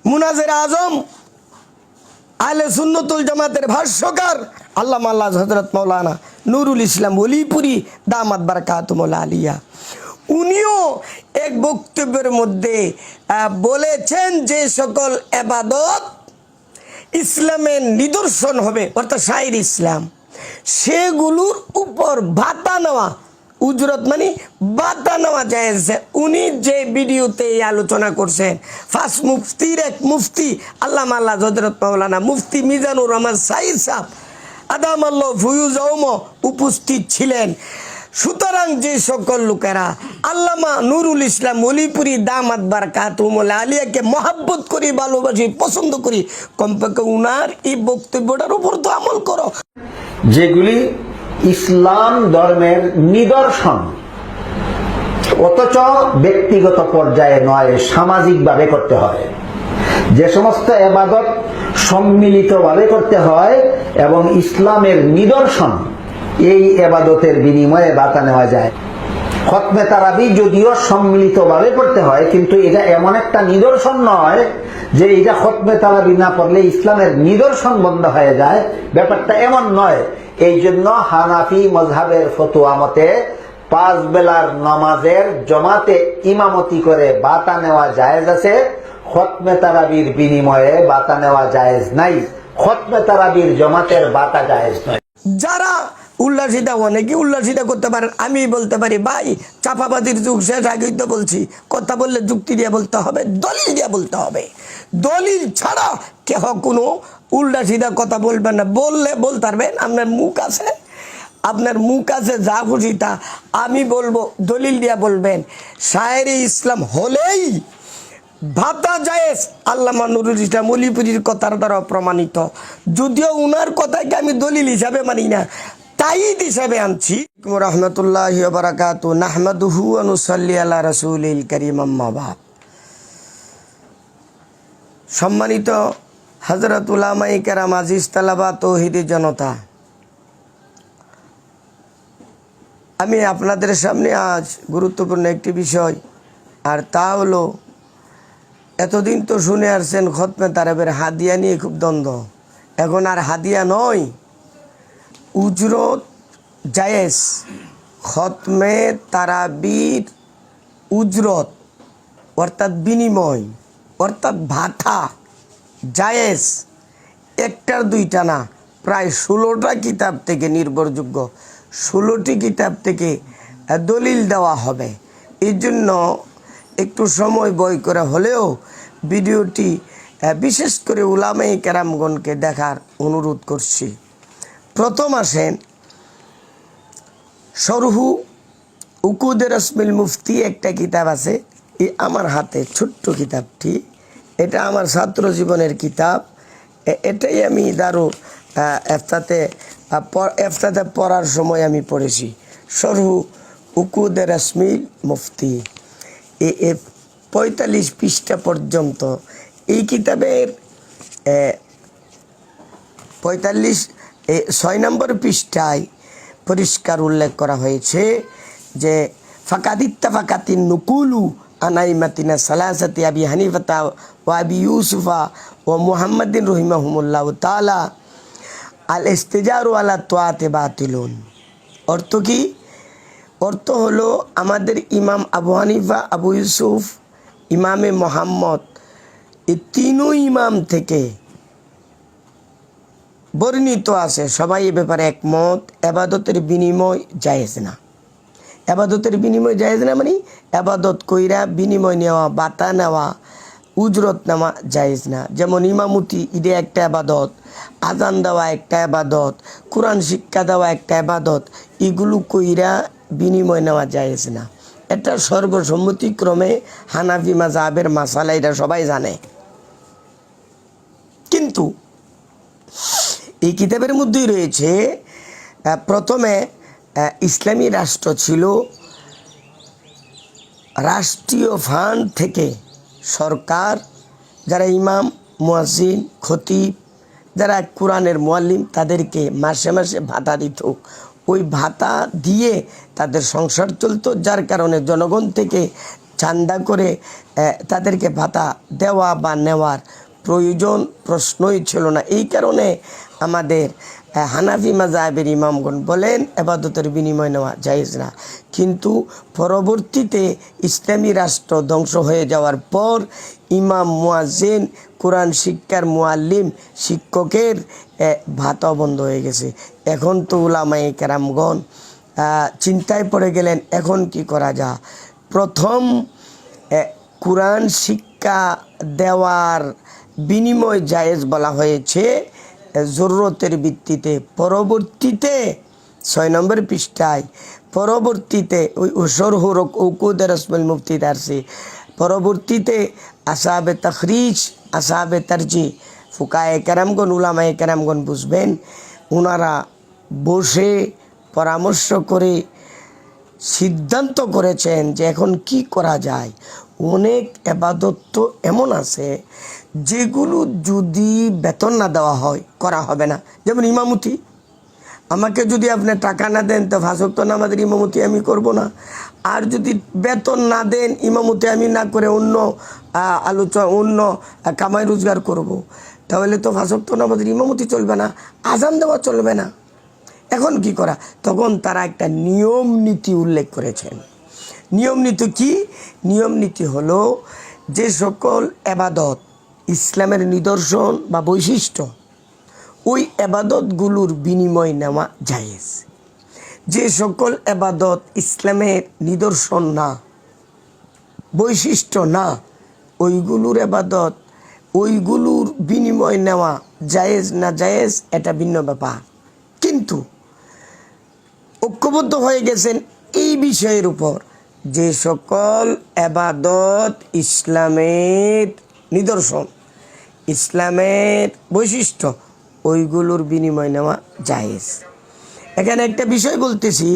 মুনাজির আজম আহলে সুন্নতুল জামাতের ভাষ্যকার আল্লামা হযরত মাওলানা নুরুল ইসলাম ওলিপুরি দামাত বারাকাতুহুল আলিয়া, উনিও এক বক্তব্যের মধ্যে বলেছেন যে সকল ইবাদত ইসলামের নিদর্শন হবে অর্থাৎ শাইর ইসলাম, সেগুলোর উপর ভাতা নেওয়া, উজরত মানে ভাতা নেওয়া যায়। উনি যে ভিডিওতে এই আলোচনা করছেন, ফার্স্ট মুফতির এক মুফতি আল্লামা হযরত মাওলানা মুফতি মিজানুর রহমান সাইদ সাহেব আদামাল্লাহু ফুয়ুজাহুম উপস্থিত ছিলেন। সুতরাং যে সকল লোকেরা আল্লামা নুরুল ইসলাম ওলিপুরি দামাত বারাকাতুহুল আলিয়াকে মহাব্বত করি, ভালোবাসি, পছন্দ করি, কমপক্ষে উনার এই বক্তব্যটার উপর তো আমল করো। যেগুলি ইসলাম ধর্মের নিদর্শন, অথচ ব্যক্তিগত পর্যায়ে নয়, সামাজিকভাবে করতে হয়। যে সমস্ত ইবাদত সম্মিলিতভাবে করতে হয় এবং ইসলামের নিদর্শন, এই ইবাদতের বিনিময়ে ভাতা নেওয়া যায়। খতমে তারাবি যদিও সম্মিলিতভাবে পড়তে হয়, কিন্তু এটা এমন একটা নিদর্শন নয় যে এটা খতমে তারাবি না পড়লে ইসলামের নিদর্শন বন্ধ হয়ে যায়, ব্যাপারটা এমন নয়। এই জন্য হানাফি মযহাবের ফতোয়া মতে 5 বেলার নামাজের জমাতে ইমামতি করে ভাতা নেওয়া জায়েজ আছে, খতমে তারাবির বিনিময়ে ভাতা নেওয়া জায়েজ নাই। খতমে তারাবির জমাতের ভাতা জায়েজ নয়। যারা উল্লাসিতা, অনেকে উল্লাসিতা করতে পারেন, আমি বলতে পারি ভাই চাপাবাজির যুগ শেষ, আগেই তো বলছি, কথা বললে যুক্তি দিয়ে বলতে হবে, দলিল দিয়ে বলতে হবে। দলিল ছাড়া কেহ কোনো উল্লাসিতা কথা বলবেন না। বললে বলতে পারবেন, আপনার মুখ আছে, আপনার মুখ আছে, যা খুশি তা আমি বলবো, দলিল দিয়ে বলবেন। শায়েরে ইসলাম হলেই ভাতা জায়েজ, আল্লামা নুরুল ইসলাম ওলিপুরির কথার দ্বারা প্রমাণিত। যদিও উনার কথাকে আমি দলিল হিসাবে মানি না, তাইদ হিসাবে আনছি। রাহমাতুল্লাহি ওয়া বারাকাতুহু, নাহমাদুহু ওয়া নুসাল্লি আলা রাসূলিল কারীম, আম্মা বাদ। সম্মানিত হযরত উলামায়ে কেরাম, আজিজ তালাবা, তৌহিদি জনতা, আমি আপনাদের সামনে আজ গুরুত্বপূর্ণ একটি বিষয়, আর তা হলো, এতদিন তো শুনে আসছেন খতমে তারাবির হাদিয়া নিয়ে খুব দ্বন্দ্ব। এখন আর হাদিয়া নয়, উজরত জায়েজ। খতমে তারাবির উজরত অর্থাৎ বিনিময়, অর্থাৎ ভাতা জায়েজ। একটার দুইটা না, প্রায় 16টা কিতাব থেকে নির্ভরযোগ্য 16টি কিতাব থেকে দলিল দেওয়া হবে। এই জন্য একটু সময় ব্যয় করে হলেও ভিডিওটি বিশেষ করে উলামায়ে কেরামগণকে দেখার অনুরোধ করছি। প্রথম আসেন, শরহু উকুদে রসমিল মুফতি একটা কিতাব আছে, এই আমার হাতে ছোট্ট কিতাবটি, এটা আমার ছাত্র জীবনের কিতাব। এটাই আমি দারু এফতাতে পড়ার সময় আমি পড়েছি। শরহু উকুদে রসমিল মুফতি, 45 পৃষ্ঠা পর্যন্ত। এই কিতাবের 6 নম্বর পৃষ্ঠায় পরিষ্কার উল্লেখ করা হয়েছে যে ফাকাদিত্তাফাকাতিন নুকুলু আনাইমাতিনা সালাসাতি আবি হানিফাতা ওয়া আবি ইউসুফা ওয়া মুহাম্মাদিন রহিমাহুমুল্লাহু তাআলা আল ইস্তিজারু আলা তাআতি বাতিলুন। অর্থ কি? অর্থ হলো, আমাদের ইমাম আবু হানিফা, আবু ইউসুফ, ইমামে মোহাম্মদ, এই তিনও ইমাম থেকে বর্ণিত আছে, সবাই এ ব্যাপারে একমত, এবাদতের বিনিময় জায়েজ না। এবাদতের বিনিময় জায়েজ না মানে এবাদত কইরা বিনিময় নেওয়া, বাতা নেওয়া, উজরত নেওয়া জায়েজ না। যেমন ইমামতি, ঈদে একটা এবাদত, আজান দেওয়া একটা এবাদত, কোরআন শিক্ষা দেওয়া একটা এবাদত, এগুলো কইরা বিনিময় নেওয়া জায়েজ না। এটা সর্বসম্মতিক্রমে হানাফি মাযহাবের মাসালা, এটা সবাই জানে। কিন্তু এই কিতাবের মধ্যেই রয়েছে, প্রথমে ইসলামী রাষ্ট্র ছিল, রাষ্ট্রীয় ফান্ড থেকে সরকার যারা ইমাম, মুয়াজ্জিন, খতিব, যারা কোরআনের মুআল্লিম, তাদেরকে মাসে মাসে ভাতা দিত। ওই ভাতা দিয়ে তাদের সংসার চলতো, যার কারণে জনগণ থেকে চান্দা করে তাদেরকে ভাতা দেওয়া বা নেওয়ার প্রয়োজন প্রশ্নই ছিল না। এই কারণে আমাদের হানাফি মাযহাবের ইমামগণ বলেন এবাদতের বিনিময় নেওয়া জায়েজ না। কিন্তু পরবর্তীতে ইসলামী রাষ্ট্র ধ্বংস হয়ে যাওয়ার পর ইমাম মুয়াজ্জিন কোরআন শিক্ষার মুআল্লিম শিক্ষকের ভাতা বন্ধ হয়ে গেছে। এখন তো উলামায়ে কেরামগণ চিন্তায় পড়ে গেলেন এখন কি করা যায়। প্রথম কোরআন শিক্ষা দেওয়ার বিনিময় জায়েজ বলা হয়েছে জরুরতের ভিত্তিতে। পরবর্তীতে 6 নম্বর পৃষ্ঠায় পরবর্তীতে ওই শরহুর উকুদ রাসূল মুফতি দারসি পরবর্তীতে আসহাবে তাখরিজ আসহাবে তারজি ফুকায়ে কেরামগণ উলামায়ে কেরামগণ বুঝবেন, ওনারা বসে পরামর্শ করে সিদ্ধান্ত করেছেন যে এখন কি করা যায়। অনেক এবাদত তো এমন আছে যেগুলো যদি বেতন না দেওয়া হয় করা হবে না। যেমন ইমামতি, আমাকে যদি আপনি টাকা না দেন তো 5 ওয়াক্ত নামাজের ইমামতি আমি করব না। আর যদি বেতন না দেন ইমামতি আমি না করে অন্য অন্য কামাই রোজগার করব, তাহলে তো 5 ওয়াক্ত নামাজের ইমামতি চলবে না, আজান দেওয়া চলবে না। এখন কি করা? তখন তারা একটা নিয়ম নীতি উল্লেখ করেছেন। নিয়ম নীতি কি? নিয়ম নীতি হলো যে সকল এবাদত ইসলামের নিদর্শন বা বৈশিষ্ট্য ওই এবাদতগুলোর বিনিময় নেওয়া জায়েজ। যে সকল এবাদত ইসলামের নিদর্শন না বৈশিষ্ট্য না ওইগুলোর এবাদত ওইগুলোর বিনিময় নেওয়া জায়েজ না জায়েজ এটা ভিন্ন ব্যাপার। কিন্তু ঐক্যবদ্ধ হয়ে গেছেন এই বিষয়ের উপর যে সকল এবাদত ইসলামের নিদর্শন ইসলামের বৈশিষ্ট্য ওইগুলোর বিনিময় নেওয়া জায়েজ। এখানে একটা বিষয় বলতেছি,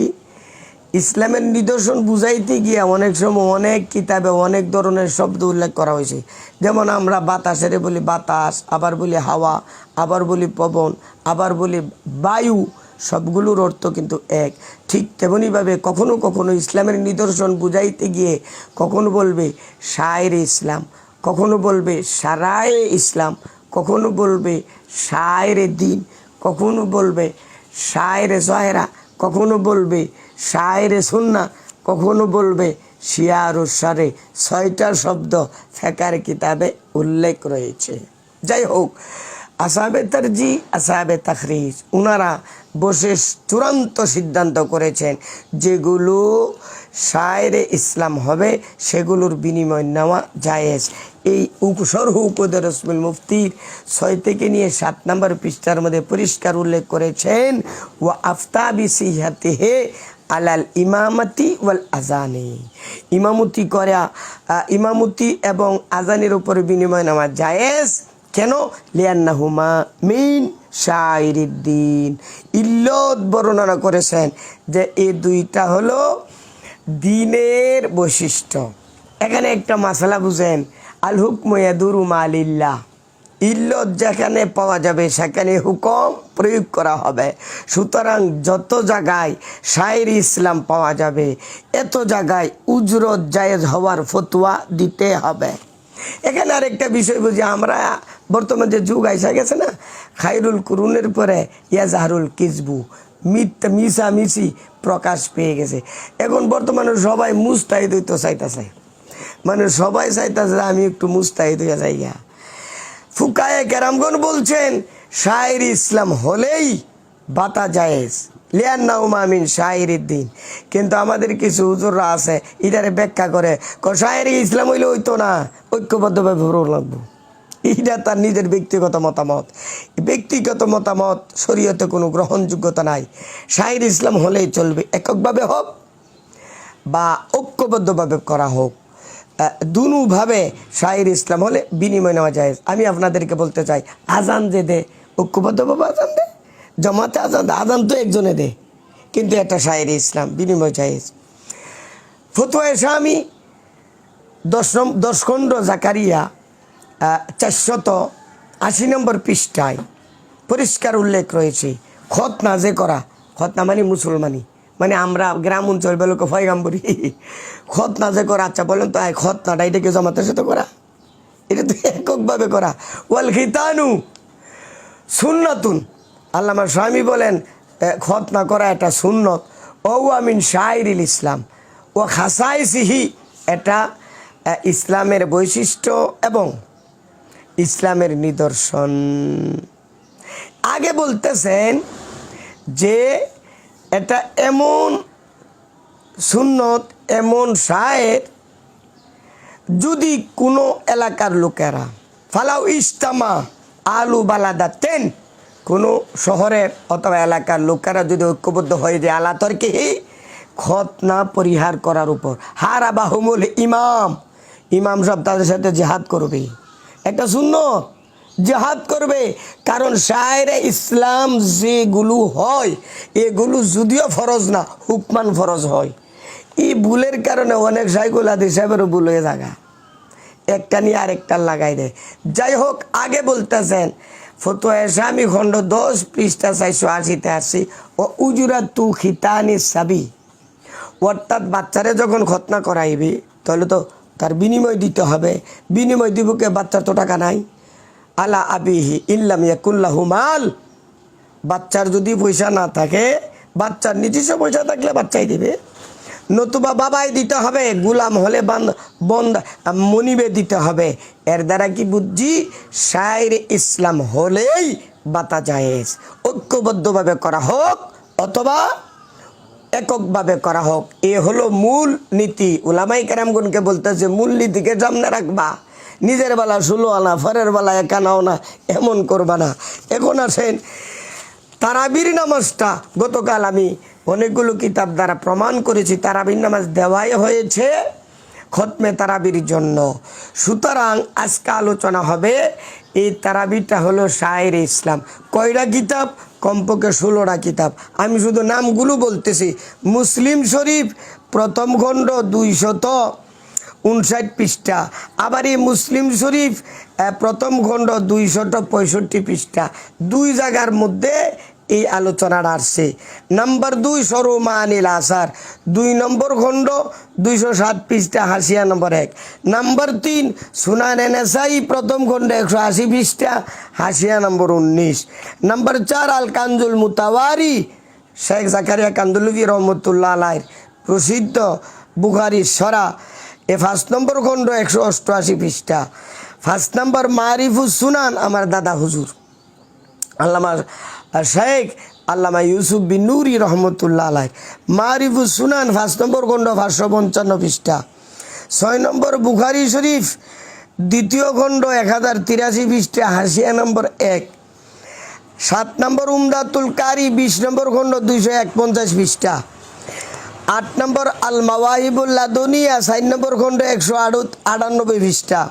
ইসলামের নিদর্শন বুঝাইতে গিয়ে অনেক সময় অনেক কিতাবে অনেক ধরনের শব্দ উল্লেখ করা হয়েছে। যেমন আমরা বাতাসের বলি বাতাস, আবার বলি হাওয়া, আবার বলি পবন, আবার বলি বায়ু, সবগুলোর অর্থ কিন্তু এক। ঠিক তেমনিভাবে কখনো কখনো ইসলামের নিদর্শন বুঝাইতে গিয়ে কখনো বলবে শায়ের ইসলাম, কখনো বলবে সারায়ে ইসলাম, কখনো বলবে শায়েরে দিন, কখনো বলবে শায়েরে জহেরা, কখনো বলবে শায়েরে সুন্না, কখনো বলবে শিয়ারুস সারে। 6টা শব্দ ফেকার কিতাবে উল্লেখ রয়েছে। যাই হোক, আসহাবে তারজি আসহাবে তাখরিজ ওনারা বসে চূড়ান্ত সিদ্ধান্ত করেছেন যেগুলো শায়েরে ইসলাম হবে সেগুলোর বিনিময় নেওয়া জায়েজ। এই শরহু উকুদ রাসূল মুফতির 6 থেকে নিয়ে 7 নম্বর পৃষ্ঠার মধ্যে পরিষ্কার উল্লেখ করেছেন ওয়া আফতা বিসিহাতিহি আলাল ইমামতি ওয়াল আজানি, ইমামতি এবং আজানের উপর বিনিময় নেওয়া জায়েজ। কেন? লিয়ান্নাহুমা মিন শাইরিদ্দিন, ইল্লত বর্ণনা করেছেন যে এই দুইটা হলো দ্বীনের বৈশিষ্ট্য। এখানে একটা মাসালা বুঝেন, আল হুকমু ইয়াদুরু মালিল্লাহ, ইল্লত যেখানে পাওয়া যাবে সেখানে হুকুম প্রয়োগ করা হবে। সুতরাং যত জায়গায় শায়েরি ইসলাম পাওয়া যাবে এত জায়গায় উজরত জায়েজ হওয়ার ফতোয়া দিতে হবে। এখানে আরেকটা বিষয় বুঝি, আমরা বর্তমান যে যুগ আইসা গেছে না, খায়রুল কুরুনের পরে ইয়াজাহারুল কিজবু, মিশামিশি প্রকাশ পেয়ে গেছে। এখন বর্তমানে সবাই মুস্তাহিদ হইতে চাইতেছে, মানে সবাই চাইতেছে আমি একটু মুস্তাহিদ হইয়া যাইয়া। ফুকায়ে কেরামগণ বলছেন শায়েরি ইসলাম হলেই বাতা জায়েজ, লিয়ান্নাহুমা মিন শায়েরিদ্দিন। কিন্তু আমাদের কিছু হুজুররা আছে এটারে ব্যাখ্যা করে শায়েরি ইসলাম হইলে হইতো না, ঐক্যবদ্ধভাবে ভরো লাগবো। এটা তার নিজের ব্যক্তিগত মতামত। ব্যক্তিগত মতামত শরীয়তে কোনো গ্রহণযোগ্যতা নাই। শায়েরি ইসলাম হলেই চলবে, এককভাবে হোক বা ঐক্যবদ্ধভাবে করা হোক, দুভাবে শায়েরি ইসলাম হলে বিনিময় নেওয়া যায়। আমি আপনাদেরকে বলতে চাই, আজান যে দে ঐক্যবদ্ধভাবে আজান দে, জমাতে আজান দে, আজান তো একজনে দে, কিন্তু একটা শায়েরি ইসলাম বিনিময় জায়েজ। ফতোয়ায়ে শামি 10 খণ্ড জাকারিয়া 480 নম্বর পৃষ্ঠায় পরিষ্কার উল্লেখ রয়েছে খতনা যে করা, খতনা মানে মুসলমানি, মানে আমরা গ্রাম অঞ্চল বেলোকে ফয়গাম্বরি খতনা যে করা। আচ্ছা বলেন তো খতনাটা এটা কি জমাতের সাথে করা? এটা তো এককভাবে করা। ওয়াল খিতানু সুন্নাতুন, আল্লামা স্বামী বলেন খতনা করা এটা সুন্নত। ও আমিন শায়রিল ইসলাম ও খাসাইসিহি, এটা ইসলামের বৈশিষ্ট্য এবং ইসলামের নিদর্শন। আগে বলতেছেন যে এটা এমন সুন্নত, এমন শায়ের, যদি কোনো এলাকার লোকেরা ফালাউ ইস্তামা আলু বালাদাতেন, কোনো শহরের অথবা এলাকার লোকেরা যদি ঐক্যবদ্ধ হয়ে যায় আলা তর্কে খতনা পরিহার করার উপর, হারা বাহুমুল ইমাম, ইমাম সব তাদের সাথে জেহাদ করবে। একটা সুন্নত, জেহাদ করবে। কারণ শায়েরে ইসলাম যেগুলো হয় এগুলো যদিও ফরজ না, হুকমান ফরজ হয়। এই ভুলের কারণে অনেক শাইখুল হাদিস সাহেবেরও ভুল হয়ে জায়গা, একটা নিয়ে আরেকটা লাগাই দেয়। যাই হোক, আগে বলতেছেন ফতোয়া স্বামী খণ্ড 10 পৃষ্ঠা 480-তে আসি, ও উজুরা তু খিতানি সাবি, অর্থাৎ বাচ্চারে যখন খতনা করাইবি তাহলে তো তার বিনিময় দিতে হবে। বিনিময় দিবকে, বাচ্চার তো টাকা নাই। আলা আবিহি ইল্লাম ইয়াকুল্লাহু মাল, বাচ্চার যদি পয়সা না থাকে, বাচ্চার নিজস্ব পয়সা থাকলে বাচ্চাই দিবে, নতুবা বাবাই দিতে হবে। গুলাম হলে বন্ধ মনিবে দিতে হবে। এর দ্বারা কি বুঝছি, শায়ের ইসলাম হলেই বাতা জায়েজ, ঐক্যবদ্ধভাবে করা হোক অথবা এককভাবে করা হোক, এ হলো মূল নীতি। উলামাই কেরামগণকে বলতেছে মূল নীতিকে সামনে রাখবা, নিজের বেলা 16 আনা, পরের বেলা 1 আনাও না, এমন করবা না। এখন আসেন তারাবির নামাজটা, গতকাল আমি অনেকগুলো কিতাব দ্বারা প্রমাণ করেছি তারাবির নামাজ দেওয়াই হয়েছে খতমে তারাবির জন্য। সুতরাং আজকে আলোচনা হবে এই তারাবিটা হলো শায়ের ইসলাম। কয়টা কিতাব? কমপক্ষে 16টা কিতাব। আমি শুধু নামগুলো বলতেছি। মুসলিম শরীফ প্রথম খণ্ড 259 পৃষ্ঠা, আবার এই মুসলিম শরীফ প্রথম খণ্ড 265 পৃষ্ঠা, 2 জায়গার মধ্যে এই আলোচনাটা আসছে। নাম্বার 2 সরুমানিল আসার 2 নম্বর খণ্ড 207 পৃষ্ঠা, হাসিয়া নম্বর 1। নাম্বার 3 সুনানে নেসাই প্রথম খণ্ড 180 পৃষ্ঠা, হাসিয়া নম্বর 19। নাম্বার 4 আল কানজুল মুতাওয়ারি শেখ জাকারিয়া কান্দুলভি রহমতুল্লাহ আলাইহির প্রসিদ্ধ বুখারী সরা, 5 নম্বর খণ্ড 188 পৃষ্ঠা। 5 নম্বর মারিফুস সুনান আমার দাদা হুজুর আল্লামা শেখ আল্লামা ইউসুফ বিন নুরি রহমতুল্লাহ আলাইহ, মারিফুস সুনান 5 নম্বর খণ্ড 555 পৃষ্ঠা। 6 নম্বর বুখারী শরীফ 2য় খণ্ড 1083 পৃষ্ঠা, হাসিয়া নম্বর 1। 7 নম্বর উমদাতুল কারি 20 নম্বর খণ্ড 251 পৃষ্ঠা। 8 নম্বর আল মাওয়াহিবুল লাদুনিয়া 4 নম্বর খণ্ড 198 পৃষ্ঠা।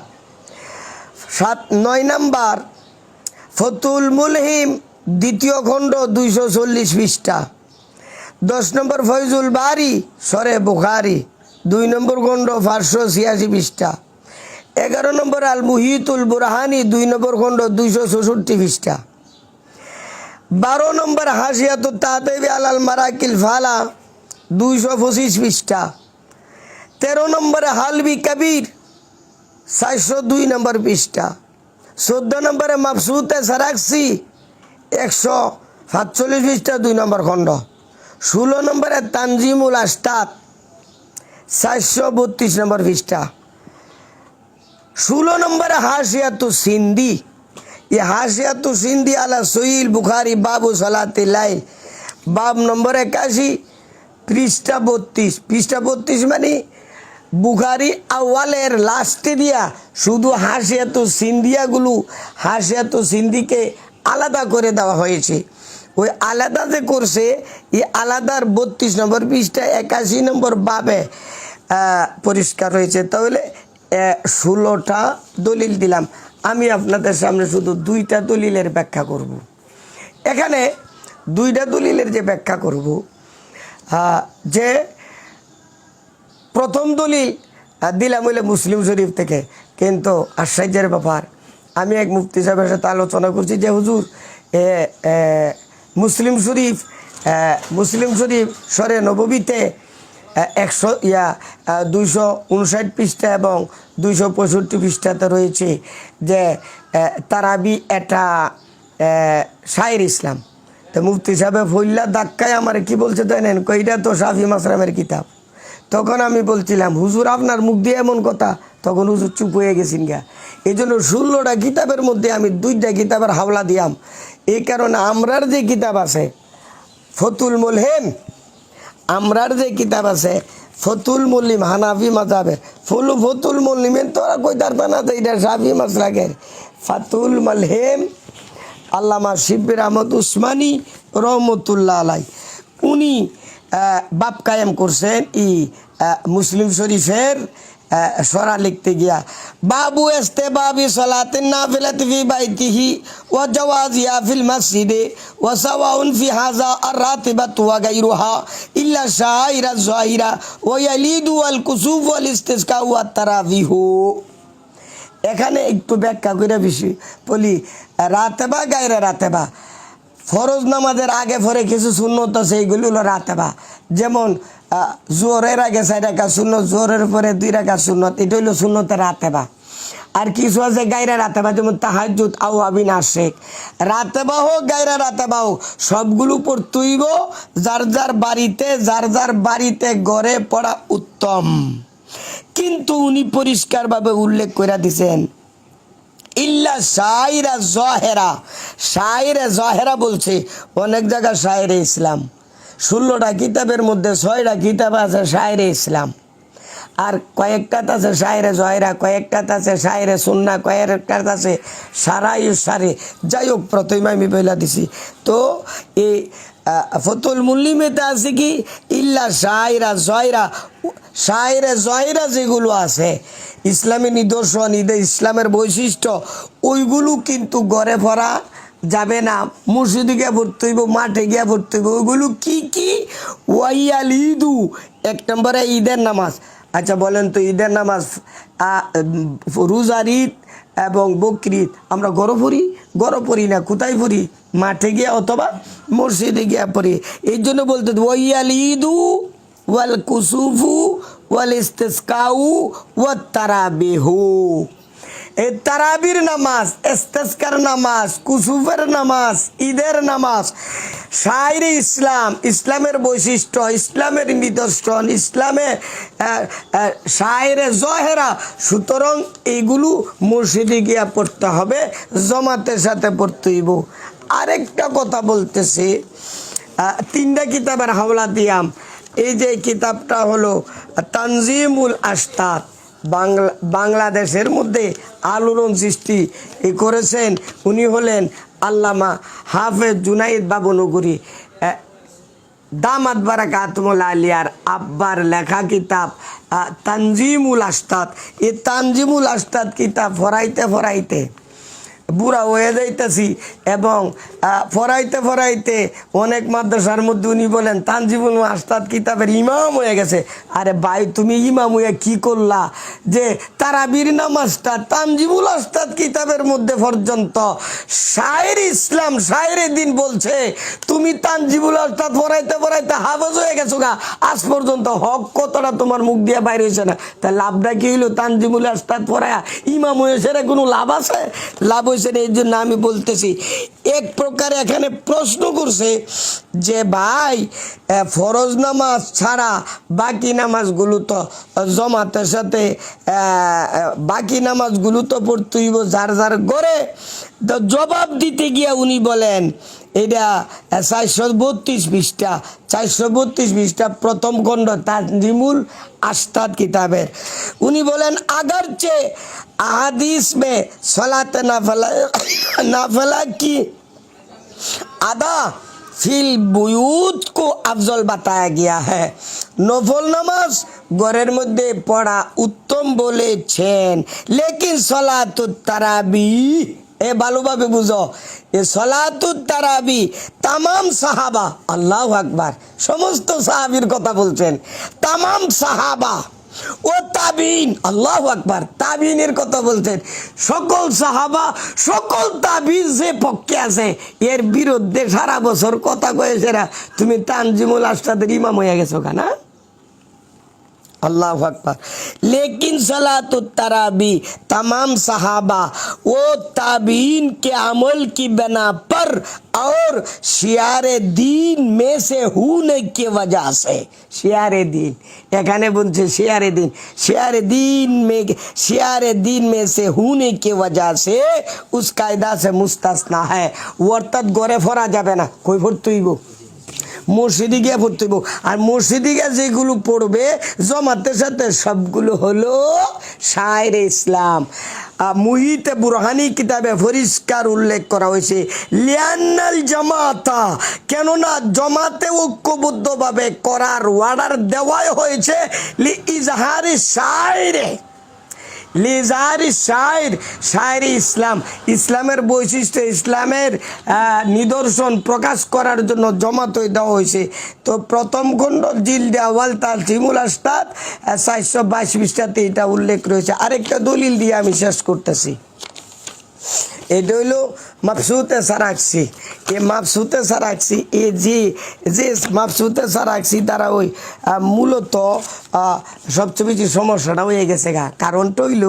9 নম্বর ফতুল মুলহিম 2য় খণ্ড 240 পৃষ্ঠা। 10 নম্বর ফয়জুল বারি সরে বুখারি 2 নম্বর খণ্ড 586 পৃষ্ঠা। 11 নম্বর আল মুহিতুল বুরহানি 2 নম্বর খণ্ড 264 পৃষ্ঠা। 12 নম্বর হাসিয়াতুত তাহতাবি আলাল মারাকিল ফালা 225 পৃষ্ঠা। 13 নম্বরে হালবি কবির 402 নম্বর পৃষ্ঠা। 14 নম্বরে মাবসুতে সারাক্সি 147 পৃষ্ঠা 2 নম্বর খণ্ড। 16 নম্বরে তানজিমুল আস্তাদ 432 নম্বর পৃষ্ঠা। 16 নম্বরে হাসিয়াতু সিন্দি, ये हाशियातु सिंधी आला सोहिल बुखारी बाबू सलातिल लाइल, बाब নম্বর 81 পৃষ্ঠা 32। পৃষ্ঠা 32 মানে বুখারি আওয়ালের লাস্টে দিয়া শুধু হাসিয়াতু সিন্ধিয়াগুলো, হাসিয়াতু সিন্ধিকে আলাদা করে দেওয়া হয়েছে। ওই আলাদা যে করছে এই আলাদার 32 নম্বর পৃষ্ঠা 81 নম্বর বাবে পরিষ্কার হয়েছে। তাহলে 16টা দলিল দিলাম। আমি আপনাদের সামনে শুধু 2টা দলিলের ব্যাখ্যা করব। এখানে 2টা দলিলের যে ব্যাখ্যা করব, যে প্রথম দলিল দিলাম হইলে মুসলিম শরীফ থেকে, কিন্তু আশ্চর্যের ব্যাপার আমি এক মুফতি সাহেবের সাথে আলোচনা করছি যে হুজুর মুসলিম শরীফ সরে নববীতে 259 পৃষ্ঠা এবং 265 পৃষ্ঠাতে রয়েছে যে তারাবি এটা শায়ের ইসলাম। তো মুফতি সাহেব ফইল্লা ধাক্কায় আমার কি বলছে জানেন, কইটা তো শাফি মাসরামের কিতাব। তখন আমি বলছিলাম হুজুর আপনার মুখ দিয়ে এমন কথা, তখন হুজুর চুপ হয়ে গেছেন গা। এই জন্য 16টা কিতাবের মধ্যে আমি 2টা কিতাবের হাওলা দিয়াম। এই কারণে আমরার যে কিতাব আছে ফতুল মুলহিম, আমরার যে কিতাব আছে ফতুল মুলিম হানাফি মাযহাবের ফতুল মুলিমের তোরা কই তারপা না এটা শাফি মাসলাকের ফাতুল মুলহিম আল্লামা শিব্বির আহমদ উসমানী রহমতুল্লাহ আলাই উনি বাপ কায়েম করছেন মুসলিম শরীফের সরা লিখতে গিয়া বাবু ইস্তেবাবি সালাতিন নাফিলাতি ফি বাইতিহি ওয়া জাওয়াজিহা ফিল মসজিদে ওয়া সাওয়াউন ফি হাযা আর-রাতিবাতু ওয়া গায়রুহা ইল্লা শাইরা যাহিরা ওয়া ইয়ালিদু ওয়াল কুসুফ ওয়াল ইসতিসকা ওয়া তারাবিহু। এখানে একটু ব্যাখ্যা করে বেশি বলি, রাতেবা গায়রে রাতেবা, ফরজ নামাজের আগে পরে কিছু সুন্নত আছে, এইগুলি হলো রাতেবা। যেমন জোহরের আগে 4 রাকাত সুন্নত, জোহরের পরে 2 রাকাত সুন্নত, এটা হইলো সুন্নতে রাতেবা। আর কিছু আছে গায়রে রাতেবা, যেমন তাহাজ্জুদ আওয়াবিন আশেক। রাতেবা হোক গায়রে রাতেবা হোক সবগুলো পড়তে হইব যার যার বাড়িতে ঘরে পড়া উত্তম। কিন্তু উনি পরিষ্কারভাবে উল্লেখ করে দিছেন ইল্লা শায়রা জাহেরা। শায়রে জাহেরা বলছে অনেক জায়গায় শায়রে ইসলাম। 16টা কিতাবের মধ্যে 6টা কিতাব আছে শায়রে ইসলাম, আর কয়েকটাতে আছে শায়রে জাহেরা, কয়েকটাতে আছে শায়রে সুন্নাহ, কয়েকটাতে আছে সারাই সারে। যাই হোক, প্রথমে আমি বইলা দিছি। তো এই ফতুল মুল্লিমেতে আছে কি ইল্লা শায়রা জাহেরা। শায়রে জাহেরা যেগুলো আছে ইসলামী নিদর্শন, ইসলামের বৈশিষ্ট্য, ওইগুলো কিন্তু ঘরে পড়া যাবে না, মসজিদে গিয়ে পড়তে হইব, মাঠে গিয়ে পড়তে হইব। ওইগুলো কি কি? ওয়াইয়াল ঈদু, 1 নম্বরে ঈদের নামাজ। আচ্ছা বলেন তো, ঈদের নামাজ রোজার ঈদ এবং বকরিদ আমরা গড় পড়ি না, কোথায় পড়ি? মাঠে গিয়ে অথবা মসজিদে গিয়ে পড়ি। এই জন্য বলতে ওয়াইয়াল ঈদু ওয়াল কুসুফু ওয়াল ইস্তিসকাউ ওয়াত তারাবিহু। এই তারাবির নামাজ, ইস্তিসকার নামাজ, কুসুফের নামাজ, ঈদের নামাজ শায়রে ইসলাম, ইসলামের বৈশিষ্ট্য, ইসলামের নিদর্শন, ইসলামের শায়রে জাহেরা। সুতরাং এইগুলো মসজিদে গিয়া পড়তে হবে, জমাতের সাথে পড়তে হইব। আরেকটা কথা বলতেছি, 3টা কিতাবের হাওলা দিয়াম। এই যে কিতাবটা হলো তানজিমুল আশতাত, বাংলাদেশের মধ্যে আলোড়ন সৃষ্টি করেছেন উনি হলেন আল্লামা হাফেজ জুনাইদ বাবুনগরী, দামাত বারাকাতুহুল আলিয়ার আব্বার লেখা কিতাব তানজিমুল আশতাত। এই তানজিমুল আশতাত কিতাব ফরাইতে বুড়া হয়ে যাইতেছি, এবং ফরাইতে অনেক মাদ্রাসার মধ্যে উনি বলেন তানজিমুল আশতাত কিতাবের ইমাম হয়ে গেছে। আরে ভাই, তুমি ইমাম হয়ে কি করলা যে তারাবির নামাজটা তানজিমুল আশতাত কিতাবের মধ্যে পর্যন্ত শায়রে ইসলাম, শায়রে দিন বলছে, তুমি তানজিমুল আশতাত ফরাইতে হাফেজ হয়ে গেছো গা, আজ পর্যন্ত হক কতটা তোমার মুখ দিয়ে বাইর হয়েছে না। তা লাভটা কি হইলো? তানজিমুল আশতাত পড়ায়া ইমাম হয়েছে, কোনো লাভ আছে? লাভ হয়েছে। এই জন্য আমি বলতেছি, এক প্রকার এখানে প্রশ্ন করছে যে ভাই ফরজ নামাজ ছাড়া বাকি নামাজগুলো তো জমাতের সাথে, বাকি নামাজগুলো তো পড়তে হইব যার ঘরে। তো জবাব দিতে গিয়া উনি বলেন, এটা 432 পৃষ্ঠা প্রথম খণ্ড তানজিমুল আশতাত কিতাবের। উনি বলেন अगरचे अहादीस में सलात नाफिला की अदा फिल बुयूत को अफजल बताया गया है। नफल नामाज ঘরের মধ্যে পড়া উত্তম বলেছেন, লেকিন সলাতুত তারাবি, এ ভালোভাবে বুঝো, এ সলাতুত তারাবি তামাম সাহাবা, আল্লাহু আকবার, সমস্ত সাহাবীর কথা বলছেন, তামাম সাহাবা ও তাবিন, আল্লাহু আকবার, তাবিনের কথা বলছেন, সকল সাহাবা সকল তাবিন যে পক্ষে আছে এর বিরুদ্ধে সারা বছর কথা কয়েছে না। তুমি তানজিমুল আশতাতের ইমাম হয়ে গেছো কেনা? अल्लाह अकबर। लेकिन सलातुत तरावी तमाम सहाबा वो ताबीन के अमल की बिना पर और शियारे दीन में से होने की वजह से, शियारे दीन एखाने बोलছে शियारे दीन में से होने की वजह से उस कायदा से मुस्तासना है। অর্থাৎ গড়ে ফরা যাবে না, কই পড়তেইব মসজিদে গিয়ে পড়তে হইব। আর মসজিদে গিয়ে যেগুলো পড়বে জমাতের সাথে সবগুলো হলো শায়রে ইসলাম। মুহিতে বুরহানি কিতাবে পরিষ্কার উল্লেখ করা হয়েছে লিয়ান্নাল জামাতা, কেননা জমাতে ঐক্যবদ্ধভাবে করার অর্ডার দেওয়া হয়েছে লি ইজহারি শায়রে, লিজারি শায়রি ইসলাম, ইসলামের বৈশিষ্ট্য ইসলামের নিদর্শন প্রকাশ করার জন্য জমাত দেওয়া হয়েছে। তো প্রথম খণ্ড জিলদে আওয়াল তার জিমুল আস্তাদ 422 পৃষ্ঠাতে এটা উল্লেখ রয়েছে। আরেকটা দলিল দিয়ে আমি শেষ করতেছি। এটা হইল মাবসুতে সারাক্সি। এই মাবসুতে সারাক্সি এই যে মাবসুতে সারাক্সি দ্বারা ওই মূলত সবচেয়ে বেশি সমস্যাটা হয়ে গেছে গা। কারণটা হইল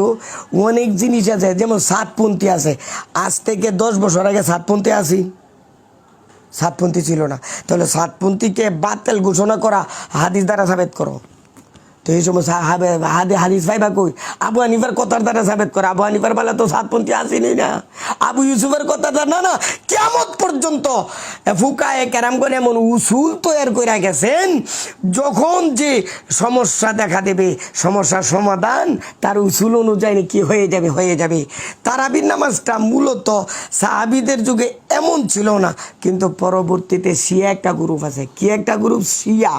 অনেক জিনিস আছে, যেমন সাতপন্থী আছে। আজ থেকে 10 বছর আগে সাতপন্থী ছিল না। তাহলে সাতপন্থীকে বাতিল ঘোষণা করা হাদিস দ্বারা সাবেত করো। তো এই সময় হাদিস ভাইবা কই আবু হানিফার কথার দ্বারা সাবেত করে। আবু হানিফার বেলা তো সাতপন্থী আসেনি না। আবু ইউসুফের কথা না কিয়ামত পর্যন্ত ফুকায়ে কেরাম করে এমন উসুল তৈরি করে গেছেন, যখন যে সমস্যা দেখা দেবে সমস্যার সমাধান তার উসুল অনুযায়ী কি হয়ে যাবে। তারাবির নামাজটা মূলত সাহাবীদের যুগে এমন ছিল না, কিন্তু পরবর্তীতে শিয়া একটা গ্রুপ আছে। কি একটা গ্রুপ? শিয়া,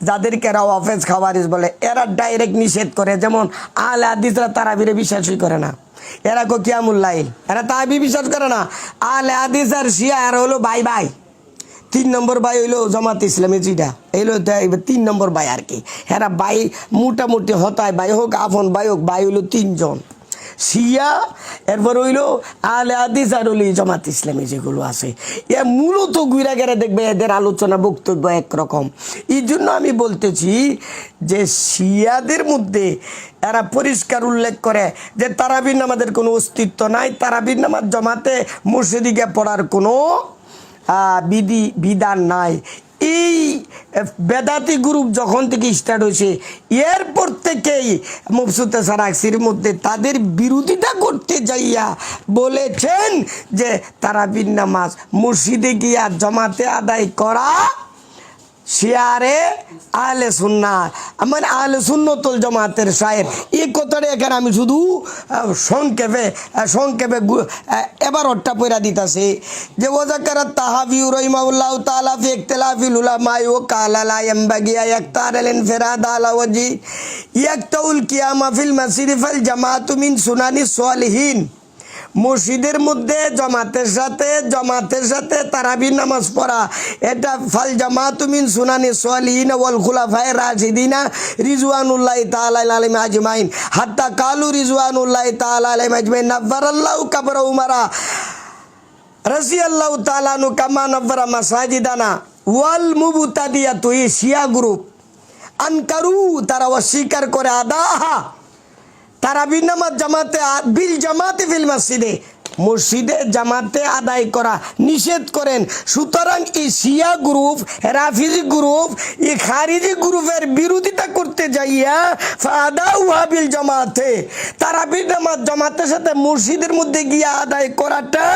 যাদেরকে রাওয়াফেজ খাওয়ারিজ বলে। এরা ডাইরেক্ট নিষেধ করে, যেমন আহলে হাদিসরা তারাবিরে বিশ্বাসই করে না। এরা কো কিয়ামুল লাইল, এরা তারাবি বিশ্বাস করে না। আহলে হাদিস আর শিয়া এরা হলো ভাই 3 নম্বর ভাই হইলো জামাত ইসলামী, যেটা এইলো 3 নম্বর ভাই আর কি। এরা ভাই মোটামুটি হতায় ভাই হোক আপন ভাই হোক, ভাই হইলো 3 জন। শিয়া, এরপর হইল আহলে হাদিস আর হইল জামাত ইসলামী যেগুলো আছে, এ মূলত ঘুরা গেড়ে দেখবে এদের আলোচনা বক্তব্য একরকম। এই জন্য আমি বলতেছি যে শিয়াদের মধ্যে এরা পরিষ্কার উল্লেখ করে যে তারাবির নামাজের কোনো অস্তিত্ব নাই, তারাবির নামাজ জমাতে মসজিদে পড়ার কোনো বিধান নাই। এই বেদাতি গ্রুপ যখন থেকে স্টার্ট হয়েছে, এরপর থেকেই মবসুতে সারাক্সির মধ্যে তাদের বিরোধিতা করতে যাইয়া বলেছেন যে তারাবির নামাজ মসজিদে গিয়া জমাতে আদায় করা শিয়ারে আহলে সুন্নাহ, মানে আহলে সুন্নতুল জামাতের শায়ের। এই কথাটা এখানে আমি শুধু সংক্ষেপে এবার ওটা পড়া দিতেছি যে ওয়াজাকারাত তাহাবি রাহিমাহুল্লাহ তাআলা ফি ইখতিলাফিল উলামা ওয়া কালা লা ইয়ানবাগি ইখতার আল ইনফিরাদ আলা ওয়াজি ইয়াকতাউল কিয়ামা ফিল মাসজিদ ফাল জামাআতু মিন সুনানিস সালিহিন। মসজিদের মধ্যে জমাতের সাথে তারাবির নামাজ পড়া এটা ফাল জামাতু মিন সুনানি সালিহিন ওয়াল খুলাফায়ে রাশিদিনা রিজওয়ানুল্লাহি তাআলা আলাইহিম আজমাইন হাত্তা কালু রিজওয়ানুল্লাহি তাআলা আলাইহিম আজমাইন নাফারাল্লাহু কাবরা উমারা রাদিয়াল্লাহু তাআলা আনহু কামা নাফারা মাসাজিদানা ওয়াল মুবতাদিয়াতু। এই শিয়া গ্রুপ আনকারু, তারা অস্বীকার করে আদাহা তারাবির নামাজ জামাতে বিল জামাতে ফিল মসজিদে, মসজিদে জামাতে আদায় করা নিষেধ করেন। সুতরাং এই শিয়া গ্রুপ, রাফিজি গ্রুপ, এই খারিজি গ্রুপের বিরোধিতা করতে যাইয়া ফাদাউহা বিল জামাতে, তারাবির নামাজ জামাতের সাথে মসজিদের মধ্যে গিয়া আদায় করাটা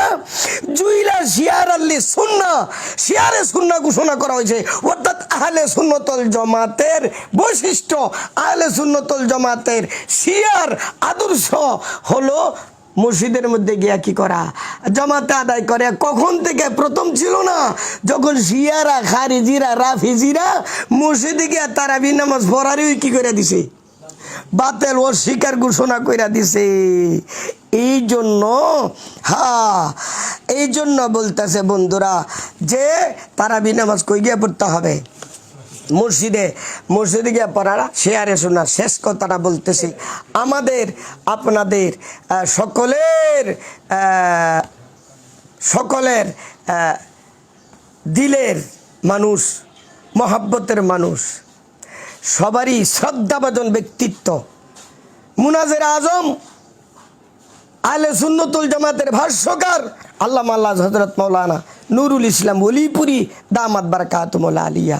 জুইলা শিয়ার আল্লি সুন্নাহ, শিয়ারে সুন্নাহ ঘোষণা করা হয়েছে। অর্থাৎ আহলে সুন্নতুল জামাতের বৈশিষ্ট্য, আহলে সুন্নতুল জামাতের শিয়ার আদর্শ হলো মসজিদের মধ্যে গিয়া কি করা, জামাতে আদায় করে। কখন থেকে? প্রথম ছিল না, যখন শিয়ারা, খারিজিরা, রাফিজিরা মসজিদে গিয়া তারাবির নামাজ পড়ারই কি করে দিছে, বাতিল অস্বীকার ঘোষণা করে দিছে। এই জন্য বলতেছে বন্ধুরা যে তারাবির নামাজ কই গিয়ে পড়তে হবে, মসজিদে গিয়ে পড়ারা শেয়ারে শোনা। শেষ কথাটা বলতেছি, আমাদের আপনাদের সকলের দিলের মানুষ, মহাব্বতের মানুষ, সবারই শ্রদ্ধাভাজন ব্যক্তিত্ব, মুনাজের আজম আহলে সুন্নতুল জামাতের ভাষ্যকার আল্লামা আল্লাহ হযরত মাওলানা নুরুল ইসলাম ওলিপুরি দামাত বারাকাতুহুল আলিয়া,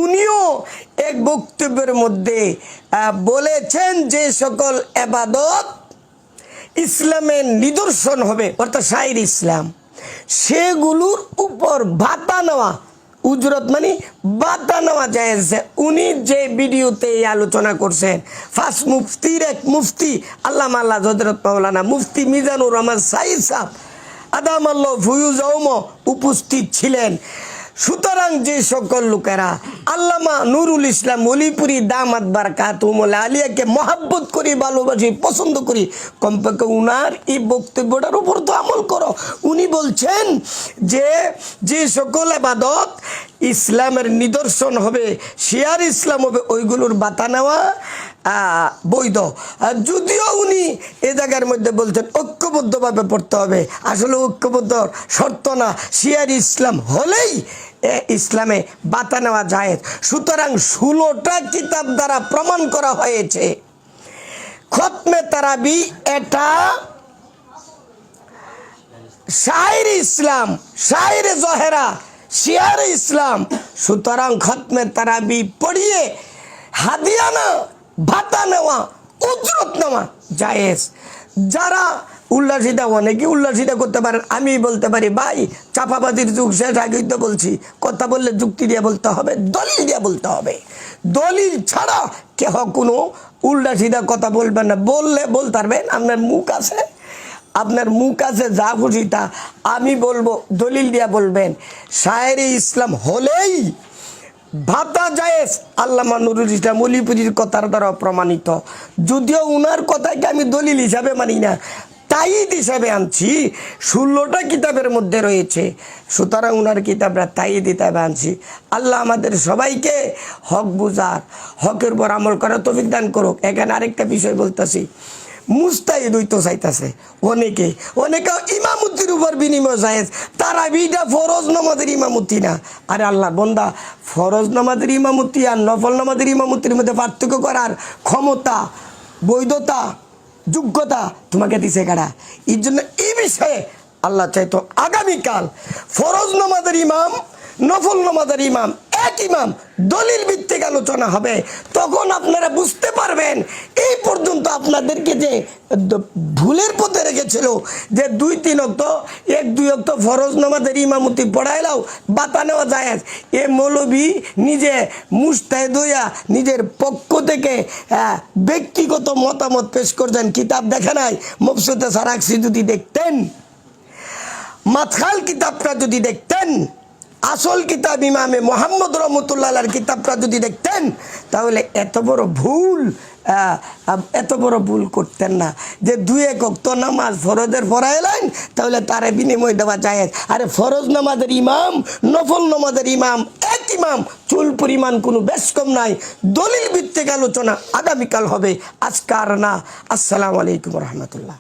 উনিও এক বক্তব্যের মধ্যে বলেছেন যে সকল ইবাদত ইসলামের নিদর্শন হবে অর্থাৎ শাইর ইসলাম, সেগুলোর উপর ভাতা নেওয়া, উজরত মানে ভাতা নেওয়া জায়েজ। উনি যে ভিডিওতে এই আলোচনা করছেন, ফার্স্ট মুফতির এক মুফতি আল্লামা আল্লাহ হযরত মাওলানা মুফতি মিজানুর রহমান সাইদ সাহেব আদামাল্লাহ ফুয়ুজাউম উপস্থিত ছিলেন। সুতরাং যে সকল লোকেরা আল্লামা নুরুল ইসলাম ওলিপুরি দামাত বারাকাতুহুল আলিয়াকে মহাব্বত করি, ভালোবাসি, পছন্দ করি, কমপক্ষে উনার এই বক্তব্যটার উপর তো আমল করো। উনি বলছেন যে যে সকল ইবাদত ইসলামের নিদর্শন হবে, শিয়ার ইসলাম হবে, ওইগুলোর বাতা নেওয়া বৈধ। যদিও উনি এ জায়গার মধ্যে বলছেন ঐক্যবদ্ধভাবে পড়তে হবে, আসলে ঐক্যবদ্ধ শর্ত না, শিয়ার ইসলাম হলেই ইসলামে বাতা নেওয়া যায়। সুতরাং 16টা কিতাব দ্বারা প্রমাণ করা হয়েছে খতমে তারাবি এটা শাইর ইসলাম, শাইর জহেরা, শিয়ার ইসলাম। সুতরাং খতমে তারাবি পড়িয়ে হাদিয়া না, ভাতা নেওয়া, উজরত নেওয়া জায়েজ। যারা উল্লাসিতা, অনেকে উল্লাসিতা করতে পারেন, আমি বলতে পারি ভাই চাপাবাজির যুগ শেষ, আগেই তো বলছি, কথা বললে যুক্তি দিয়ে বলতে হবে, দলিল দিয়ে বলতে হবে, দলিল ছাড়া কেহ কোনো উল্লাসিতা কথা বলবেন না। বললে বলতে পারবেন, আপনার মুখ আছে, আপনার মুখ আছে, যা খুশি তা আমি বলবো, দলিল দিয়া বলবেন। শায়ের ইসলাম হলেই ভাতা জায়েজ, আল্লামা নুরুল ইসলাম ওলিপুরির কথার দ্বারা প্রমাণিত। যদিও উনার কথাকে আমি দলিল হিসাবে মানি না, তাইদ হিসাবে আনছি, 16টা কিতাবের মধ্যে রয়েছে, সুতরাং উনার কিতাবরা তাইদ হিসাবে আনছি। আল্লাহ আমাদের সবাইকে হক বুঝার, হকের উপর আমল করার তৌফিক দান করুক। এখানে আরেকটা বিষয় বলতেছি, মুস্তাহিদ হইতে চাইতেছে অনেকে, অনেকে ইমামতির উপর বিনিময় জায়েজ, তারা বিটা ফরজ নামাজের ইমামতি না। আরে আল্লাহ বন্দা, ফরজ নামাজের ইমামতি আর নফল নামাজের ইমামতির মধ্যে পার্থক্য করার ক্ষমতা, বৈধতা, যোগ্যতা তোমাকে দিছে কারা? এই জন্য এই বিষয়ে আল্লাহ চাইতো আগামীকাল ফরজ নামাজের ইমাম, নফল নামাজের ইমাম, এক ইমাম, দলিল ভিত্তিক আলোচনা হবে। তখন আপনারা বুঝতে পারবেন এই পর্যন্ত আপনাদেরকে যে ভুলের পথে রেখেছিল যে 2-3 ওয়াক্ত, 1-2 ওয়াক্ত ফরজ নামাজের ইমামতি পড়াইলাও বাতা নেওয়া যায়, এ মৌলবী নিজে মুস্তাহিদ হইয়া নিজের পক্ষ থেকে ব্যক্তিগত মতামত পেশ করছেন। কিতাব দেখে নাই, মবসুতে সারাকসি যদি দেখতেন, মাতখাল কিতাবটা যদি দেখতেন, আসল কিতাব ইমামে মোহাম্মদ রহমতুল্লাহর কিতাবটা যদি দেখতেন, তাহলে এত বড় ভুল করতেন না যে 2-1 ওয়াক্ত নামাজ ফরজের পড়াইলেন, তাহলে তারে বিনিময় দেওয়া যায়। আরে ফরজ নামাজের ইমাম, নফল নামাজের ইমাম, এক ইমাম, চুল পরিমাণ কোনো বেশ কম নাই। দলিল ভিত্তিক আলোচনা আগামীকাল হবে, আজকার না। আসসালামু আলাইকুম রহমতুল্লাহ।